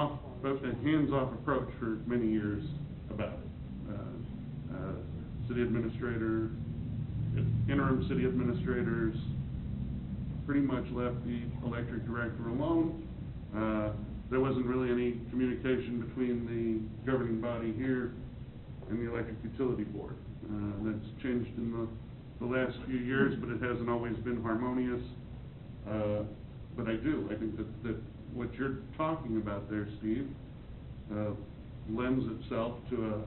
a hands-off approach for many years about it. City administrator, interim city administrators pretty much left the electric director alone. There wasn't really any communication between the governing body here and the electric utility board. That's changed in the last few years, but it hasn't always been harmonious. But I think that what you're talking about there, Steve, lends itself to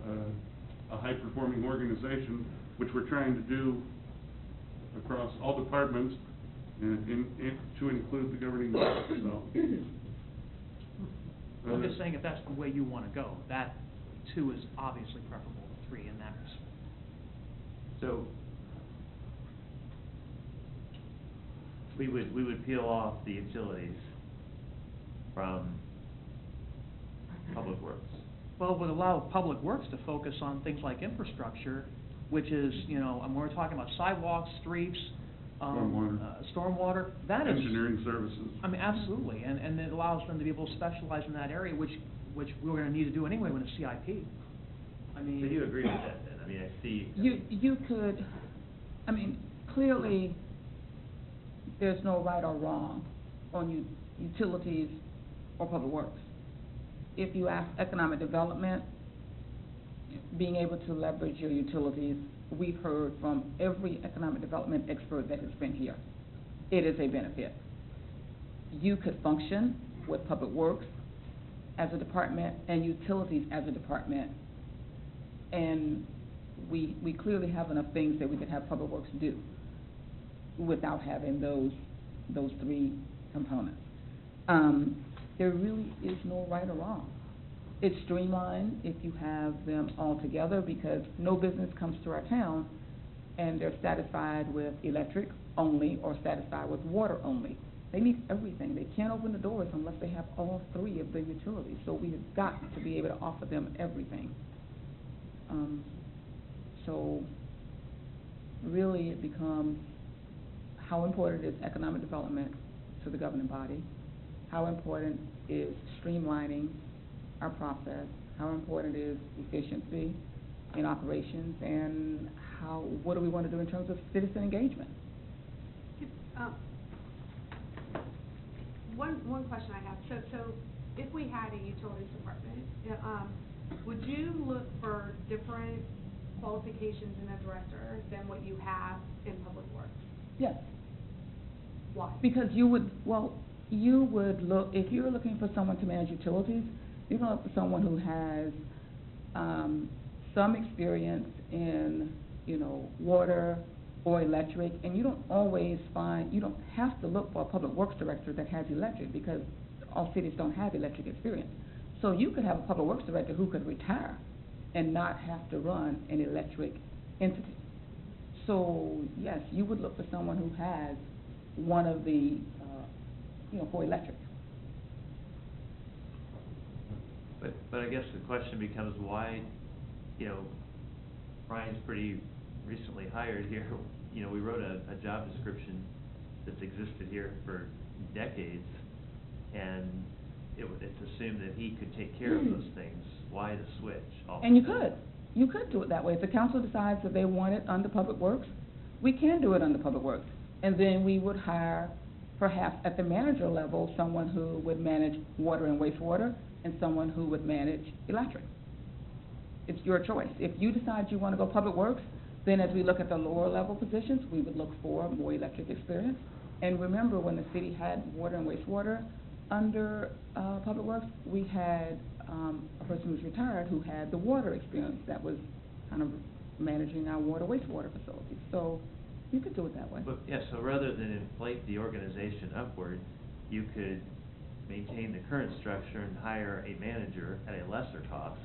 a high-performing organization, which we're trying to do across all departments, to include the governing body. So, I'm just saying, if that's the way you want to go, that 2 is obviously preferable to 3 in that respect. So we would peel off the utilities from Public Works. Well, it would allow Public Works to focus on things like infrastructure, which is, and we're talking about sidewalks, streets, stormwater, that is... Engineering services. I mean, absolutely, and it allows them to be able to specialize in that area, which we're going to need to do anyway with a CIP. I mean... So you agree with that, then? I mean, I see... You could, clearly, there's no right or wrong on utilities or Public Works. If you ask economic development, being able to leverage your utilities, we've heard from every economic development expert that has been here. It is a benefit. You could function with Public Works as a department and utilities as a department, and we clearly have enough things that we could have Public Works do without having those 3 components. There really is no right or wrong. It's streamlined if you have them all together, because no business comes to our town and they're satisfied with electric only or satisfied with water only. They need everything. They can't open the doors unless they have all 3 of the utilities. So we have got to be able to offer them everything. So really it becomes how important is economic development to the governing body, how important is streamlining our process, how important is efficiency in operations, and what do we want to do in terms of citizen engagement. One question I have. So if we had a utilities department, would you look for different qualifications in a director than what you have in Public Works? Yes. Why? Because you would look, if you're looking for someone to manage utilities, you're going to look for someone who has some experience in, water or electric, and you don't have to look for a Public Works director that has electric, because all cities don't have electric experience. So you could have a Public Works director who could retire and not have to run an electric entity. So yes, you would look for someone who has one of the, for electric. But I guess the question becomes why, Brian's pretty recently hired here. We wrote a job description that's existed here for decades, and it's assumed that he could take care of those things. Why the switch? And you could do it that way. If the council decides that they want it under Public Works, we can do it under Public Works. And then we would hire, perhaps at the manager level, someone who would manage water and wastewater, and someone who would manage electric. It's your choice. If you decide you want to go Public Works, then as we look at the lower level positions, we would look for more electric experience. And remember, when the city had water and wastewater under Public Works, we had a person who's retired who had the water experience that was kind of managing our water wastewater facilities. So you could do it that way. But yeah, so rather than inflate the organization upward, you could maintain the current structure and hire a manager at a lesser cost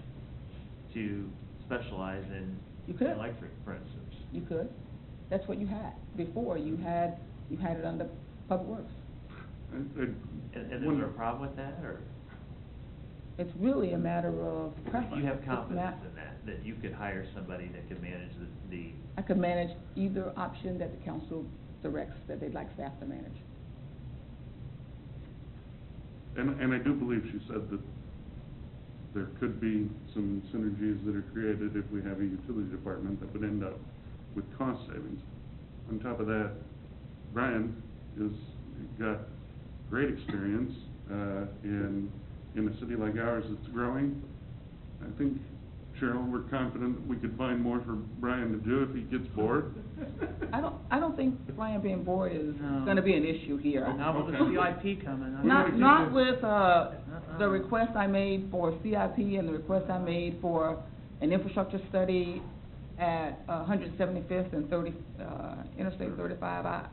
to specialize in electric, for instance. You could. That's what you had before. You had it under Public Works. And is there a problem with that, or? It's really a matter of preference. You have confidence in that you could hire somebody that could manage the... I could manage either option that the council directs that they'd like staff to manage. And I do believe she said that there could be some synergies that are created if we have a utility department that would end up with cost savings. On top of that, Brian has got great experience, in a city like ours that's growing. I think, Cheryl, we're confident we could find more for Brian to do if he gets bored. I don't think Brian being bored is No. gonna be an issue here. Now with the CIP coming, I Not with, the request I made for CIP and the request I made for an infrastructure study at 175th and Interstate 35, I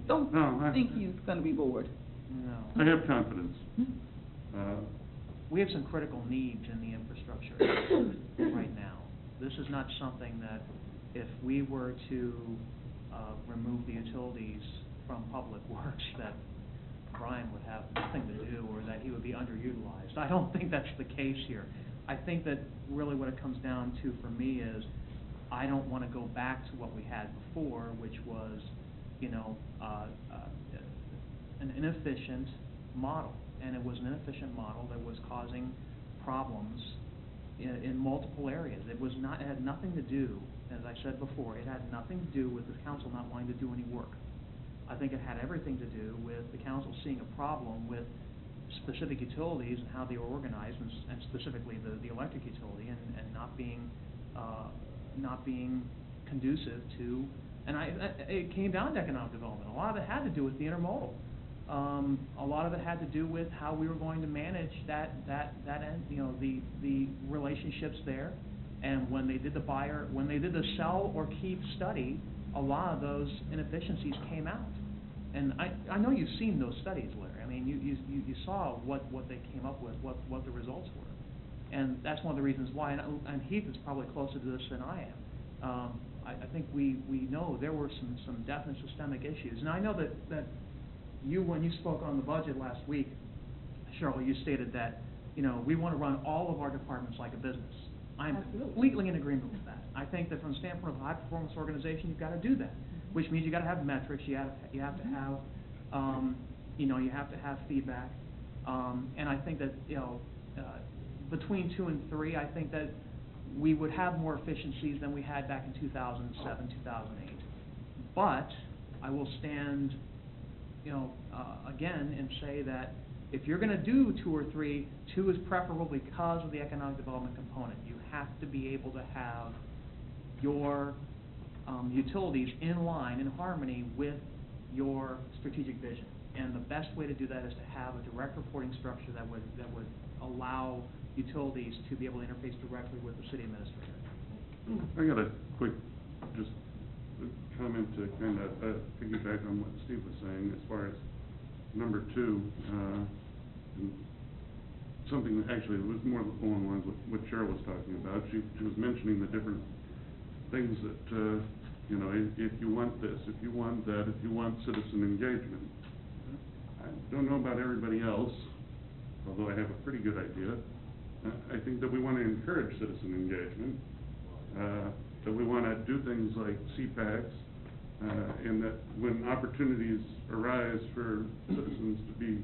don't No, think he's gonna be bored. no. I have confidence. We have some critical needs in the infrastructure right now. This is not something that, if we were to remove the utilities from Public Works, that Brian would have nothing to do, or that he would be underutilized. I don't think that's the case here. I think that really what it comes down to for me is, I don't want to go back to what we had before, which was, you know, an inefficient model. And it was an inefficient model that was causing problems in multiple areas. It had nothing to do, as I said before, it had nothing to do with the council not wanting to do any work. I think it had everything to do with the council seeing a problem with specific utilities and how they were organized, and specifically the electric utility, and not being conducive to, and it came down to economic development. A lot of it had to do with the intermodal. A lot of it had to do with how we were going to manage that end, you know, the relationships there. And when they did the sell or keep study, a lot of those inefficiencies came out. And I know you've seen those studies, Larry. I mean, you saw what they came up with, what the results were. And that's one of the reasons why, and Heath is probably closer to this than I am. I think we know there were some definite systemic issues. And I know that when you spoke on the budget last week, Cheryl, you stated that, you know, we want to run all of our departments like a business. I'm Absolutely. completely in agreement with that. I think that from the standpoint of a high-performance organization, you've got to do that, which means you've got to have metrics, you have to have, you have to have feedback. And I think that, between 2 and 3, I think that we would have more efficiencies than we had back in 2007, 2008. But I will stand, again, and say that if you're going to do 2 or 3, 2 is preferable because of the economic development component. You have to be able to have your utilities in line, in harmony with your strategic vision. And the best way to do that is to have a direct reporting structure that would allow utilities to be able to interface directly with the city administrator. I got a quick, just comment to kind of piggyback on what Steve was saying as far as number 2, something that actually was more along the lines with what Cheryl was talking about. She was mentioning the different things that, if you want this, if you want that, if you want citizen engagement. I don't know about everybody else, although I have a pretty good idea. I think that we want to encourage citizen engagement, that we want to do things like CPACs, and that when opportunities arise for citizens to be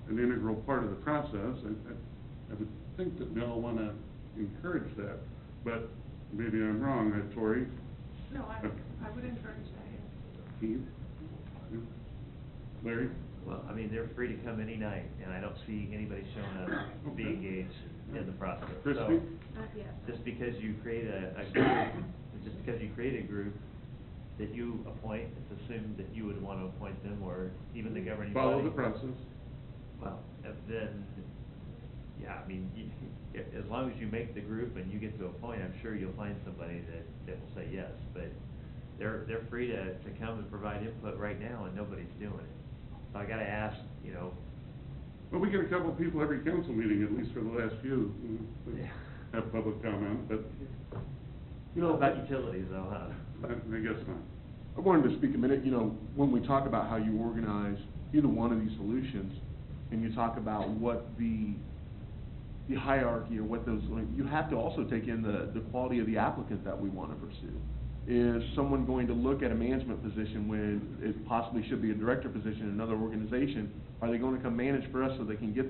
an integral part of the process, I would think that we all want to encourage that. But maybe I'm wrong, Tori. No, I would encourage that, yes. Keith? Larry? Well, I mean, they're free to come any night, and I don't see anybody showing up to be engaged in the process. Christie? So, Yes. just because you create a group, that you appoint, it's assumed that you would want to appoint them, or even the governing body. Follow the process. Well, then, yeah, I mean, as long as you make the group and you get to a point, I'm sure you'll find somebody that will say yes. But they're free to come and provide input right now, and nobody's doing it. So I gotta ask, Well, we get a couple of people every council meeting, at least for the last few, Yeah. have public comment, but, about utilities though, huh? I guess not. I wanted to speak a minute, when we talk about how you organize either one of these solutions, and you talk about what the hierarchy or what those, you have to also take in the quality of the applicant that we want to pursue. Is someone going to look at a management position when it possibly should be a director position in another organization? Are they going to come manage for us so they can get their